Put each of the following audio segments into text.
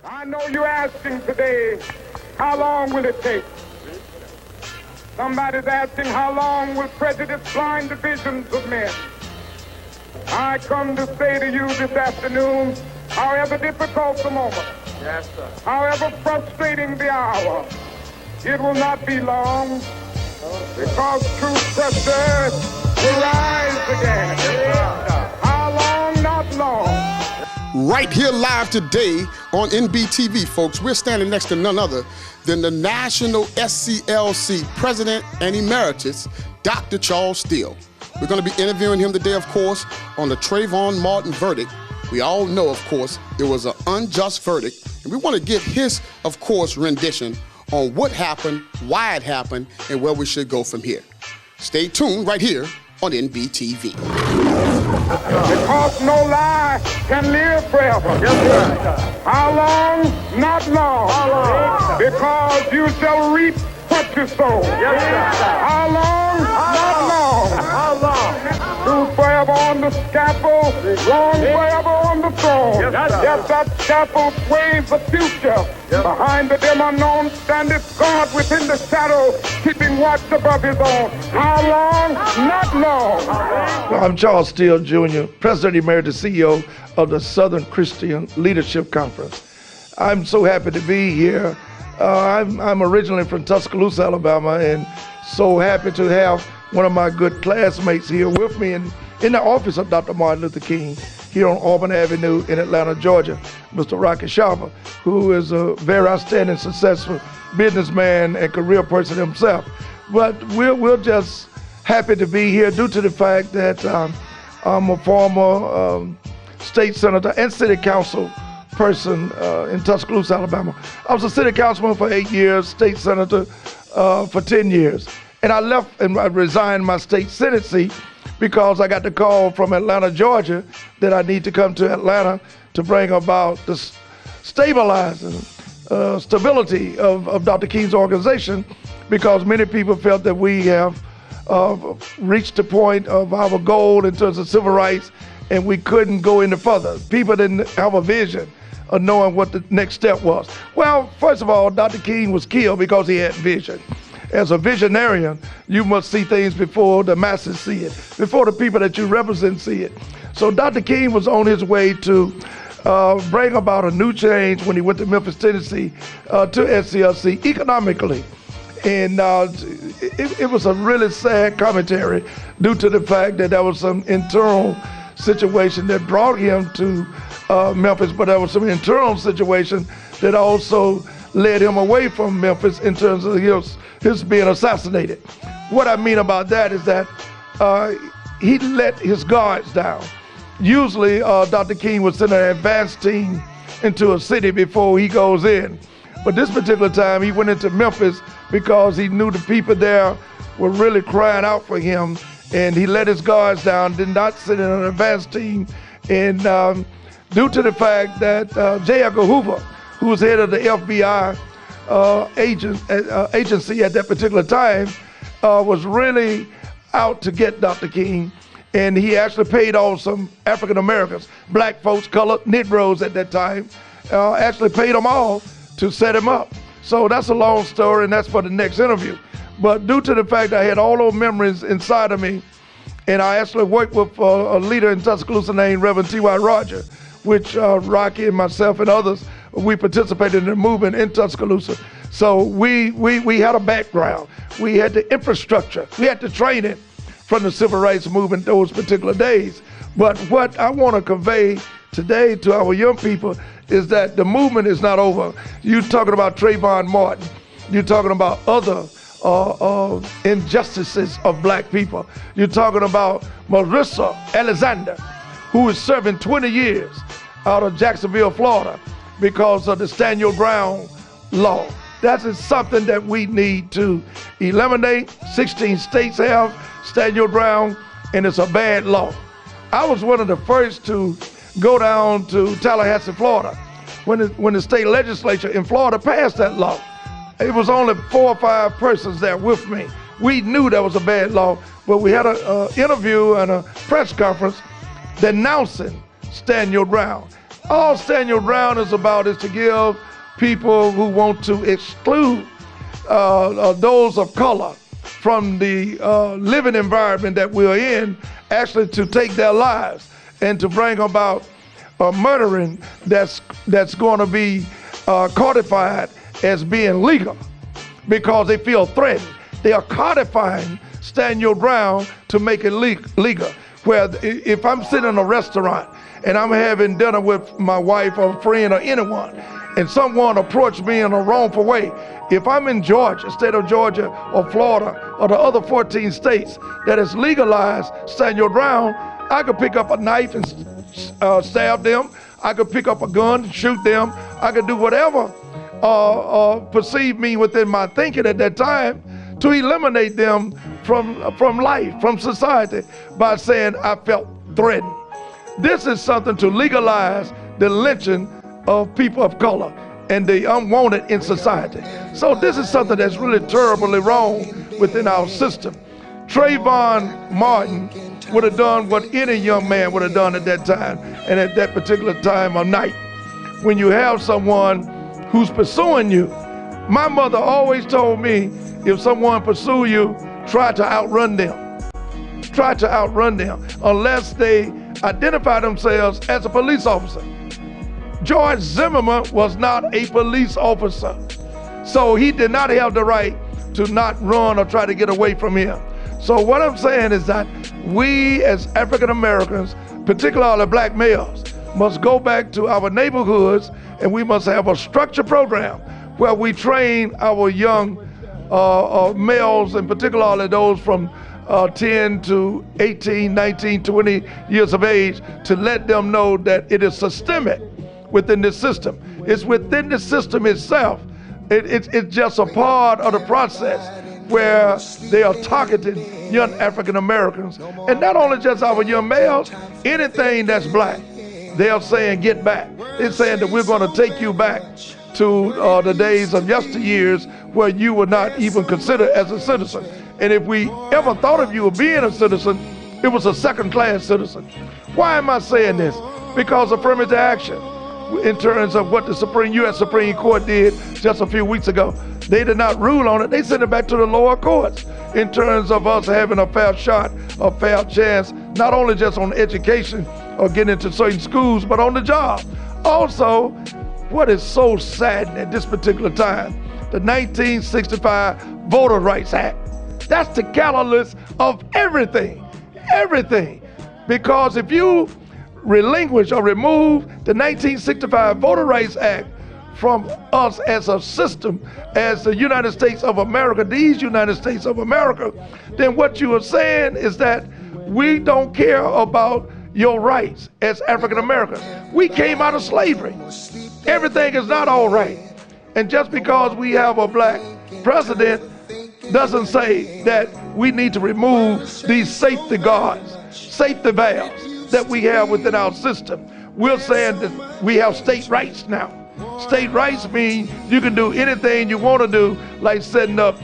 I know you're asking today, how long will it take? Somebody's asking, how long will prejudice blind the visions of men? I come to say to you this afternoon, however difficult the moment, yes, sir, however frustrating the hour, it will not be long, because true pressure will rise again. How long? Not long. Right here live today on NBTV, folks, we're standing next to none other than the National SCLC President and Emeritus, Dr. Charles Steele. We're going to be interviewing him today, of course, on the Trayvon Martin verdict. We all know, of course, it was an unjust verdict, and we want to get his, of course, rendition on what happened, why it happened, and where we should go from here. Stay tuned right here on NBTV. Because no lie can live forever. Yes, how long? Not long. How long? Because you shall reap what you sow. Yes, how long? Not long. How long? True forever on the scaffold, wrong forever on the throne. Yes, that scaffold sways the future. Behind the dim unknown standeth God within the shadow, keeping watch above his own. How long? Not long. Well, I'm Charles Steele, Jr., President Emeritus, CEO of the Southern Christian Leadership Conference. I'm so happy to be here. I'm originally from Tuscaloosa, Alabama, and so happy to have one of my good classmates here with me in the office of Dr. Martin Luther King here on Auburn Avenue in Atlanta, Georgia, Mr. Rocky Sharper, who is a very outstanding, successful businessman and career person himself. But we're just happy to be here due to the fact that I'm a former state senator and city council person in Tuscaloosa, Alabama. I was a city councilman for 8 years, state senator for 10 years. And I left and I resigned my state senate seat because I got the call from Atlanta, Georgia, that I need to come to Atlanta to bring about the stabilizing stability of Dr. King's organization, because many people felt that we have reached the point of our goal in terms of civil rights and we couldn't go any further. People didn't have a vision of knowing what the next step was. Well, first of all, Dr. King was killed because he had vision. As a visionarian, you must see things before the masses see it, before the people that you represent see it. So Dr. King was on his way to bring about a new change when he went to Memphis, Tennessee, to SCLC economically. And it was a really sad commentary due to the fact that there was some internal situation that brought him to Memphis, but there was some internal situation that also led him away from Memphis in terms of his being assassinated. What I mean about that is that he let his guards down. Usually, Dr. King would send an advance team into a city before he goes in. But this particular time, he went into Memphis because he knew the people there were really crying out for him, and he let his guards down, did not send in an advance team. And due to the fact that J. Edgar Hoover, who was head of the FBI agency at that particular time, was really out to get Dr. King. And he actually paid off some African Americans, black folks, colored Negroes at that time, actually paid them all to set him up. So that's a long story, and that's for the next interview. But due to the fact I had all those memories inside of me, and I actually worked with a leader in Tuscaloosa named Reverend T.Y. Roger, which Rocky and myself and others, we participated in the movement in Tuscaloosa. So we had a background. We had the infrastructure. We had the training from the civil rights movement those particular days. But what I want to convey today to our young people is that the movement is not over. You're talking about Trayvon Martin. You're talking about other injustices of black people. You're talking about Marissa Alexander, who is serving 20 years out of Jacksonville, Florida, because of the Stand Your Ground law. That is something that we need to eliminate. 16 states have Stand Your Ground, and it's a bad law. I was one of the first to go down to Tallahassee, Florida, when the state legislature in Florida passed that law. It was only 4 or 5 persons there with me. We knew that was a bad law, but we had an interview and a press conference denouncing Stand Your Ground. All Stand Your Ground is about is to give people who want to exclude those of color from the living environment that we're in, actually to take their lives and to bring about murdering that's going to be codified as being legal because they feel threatened. They are codifying Stand Your Ground to make it legal. Where if I'm sitting in a restaurant and I'm having dinner with my wife or a friend or anyone, and someone approached me in a wrongful way, if I'm in Georgia, state of Georgia or Florida or the other 14 states that has legalized Stand Your Ground, I could pick up a knife and stab them. I could pick up a gun and shoot them. I could do whatever perceived me within my thinking at that time to eliminate them from life, from society, by saying I felt threatened. This is something to legalize the lynching of people of color and the unwanted in society. So this is something that's really terribly wrong within our system. Trayvon Martin would have done what any young man would have done at that time and at that particular time of night. When you have someone who's pursuing you, my mother always told me, if someone pursue you, try to outrun them. Try to outrun them unless they identify themselves as a police officer. George Zimmerman was not a police officer, so he did not have the right to not run or try to get away from him. So what I'm saying is that we as African Americans, particularly black males, must go back to our neighborhoods and we must have a structured program where we train our young males, and particularly those from 10 to 18, 19, 20 years of age, to let them know that it is systemic within this system. It's within the system itself. It's just a part of the process where they are targeting young African Americans. And not only just our young males, anything that's black, they are saying get back. They're saying that we're going to take you back to the days of yesteryears where you were not even considered as a citizen. And if we ever thought of you as being a citizen, it was a second-class citizen. Why am I saying this? Because affirmative action, in terms of what the U.S. Supreme Court did just a few weeks ago, they did not rule on it. They sent it back to the lower courts in terms of us having a fair shot, a fair chance, not only just on education or getting into certain schools, but on the job. Also, what is so sad at this particular time, the 1965 Voter Rights Act. That's the catalyst of everything, everything. Because if you relinquish or remove the 1965 Voter Rights Act from us as a system, as the United States of America, these United States of America, then what you are saying is that we don't care about your rights as African Americans. We came out of slavery. Everything is not all right. And just because we have a black president doesn't say that we need to remove these safety guards, safety valves that we have within our system. We're saying that we have state rights now. State rights mean you can do anything you want to do, like setting up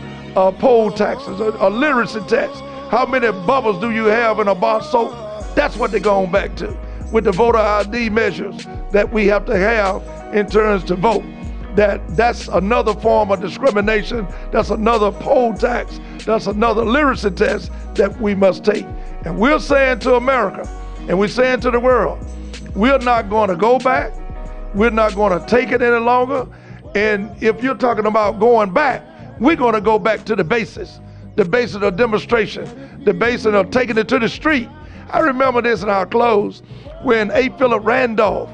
poll taxes or literacy tests. How many bubbles do you have in a bar soap? That's what they're going back to with the voter ID measures that we have to have in terms to vote. That's another form of discrimination. That's another poll tax. That's another literacy test that we must take. And we're saying to America, and we're saying to the world, we're not going to go back. We're not going to take it any longer. And if you're talking about going back, we're going to go back to the basis of demonstration, the basis of taking it to the street. I remember this in our close when A. Philip Randolph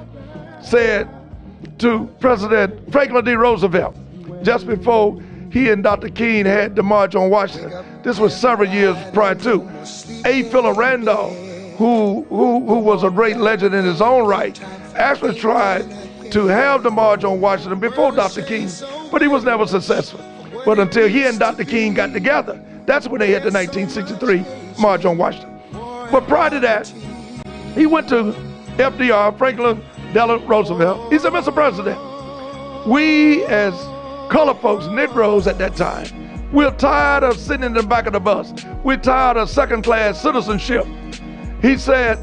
said to President Franklin D. Roosevelt, just before he and Dr. King had the March on Washington. This was several years prior to. A. Philip Randolph, who was a great legend in his own right, actually tried to have the March on Washington before Dr. King, but he was never successful. But until he and Dr. King got together, that's when they had the 1963 March on Washington. But prior to that, he went to FDR, Franklin Delano Roosevelt. He said, Mr. President, we as colored folks, Negroes at that time, we're tired of sitting in the back of the bus. We're tired of second-class citizenship. He said,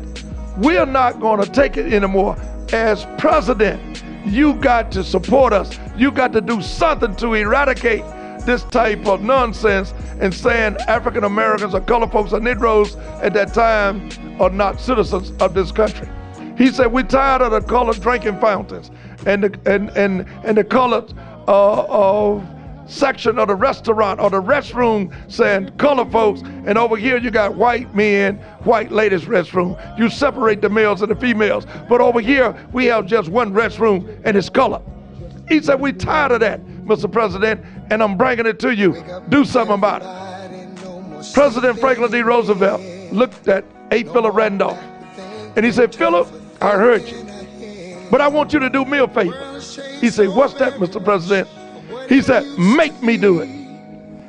we are not going to take it anymore. as president, you got to support us. You got to do something to eradicate this type of nonsense and saying African Americans or colored folks or Negroes at that time are not citizens of this country. He said, we're tired of the colored drinking fountains and the colored section of the restaurant or the restroom saying colored folks, and over here you got white men, white ladies restroom. You separate the males and the females, but over here we have just one restroom and it's colored. He said, we're tired of that, Mr. President, and I'm bringing it to you. Do something about it. President Franklin D. Roosevelt looked at A. Philip Randolph and he said, Philip, I heard you, but I want you to do me a favor. He said, what's that, Mr. President? He said, make me do it.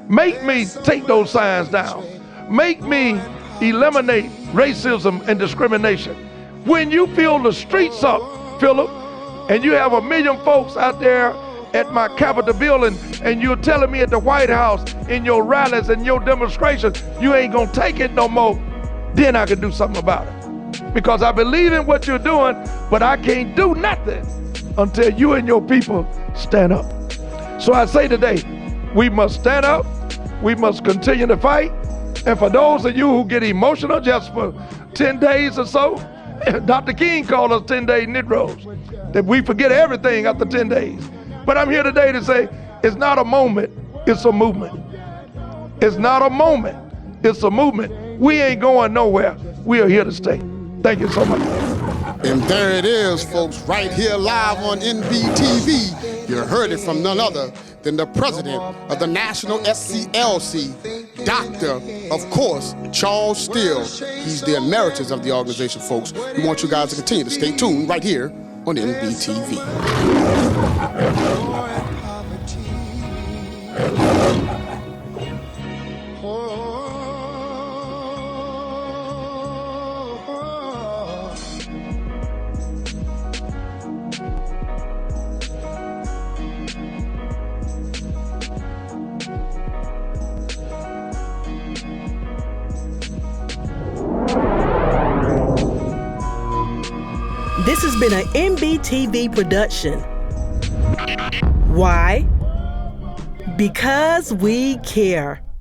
Make me take those signs down. Make me eliminate racism and discrimination. When you fill the streets up, Philip, and you have 1 million folks out there at my Capitol building, and you're telling me at the White House in your rallies and your demonstrations, you ain't gonna take it no more, then I can do something about it. Because I believe in what you're doing, but I can't do nothing until you and your people stand up. So I say today, we must stand up, we must continue to fight, and for those of you who get emotional just for 10 days or so, Dr. King called us 10-day Negroes, that we forget everything after 10 days. But I'm here today to say, it's not a moment, it's a movement. It's not a moment, it's a movement. We ain't going nowhere, we are here to stay. Thank you so much. And there it is, folks, right here live on NBTV. You heard it from none other than the president of the National SCLC, Dr., of course, Charles Steele. He's the emeritus of the organization, folks. We want you guys to continue to stay tuned right here on NBTV. This has been an NBTV production. Why? Because we care.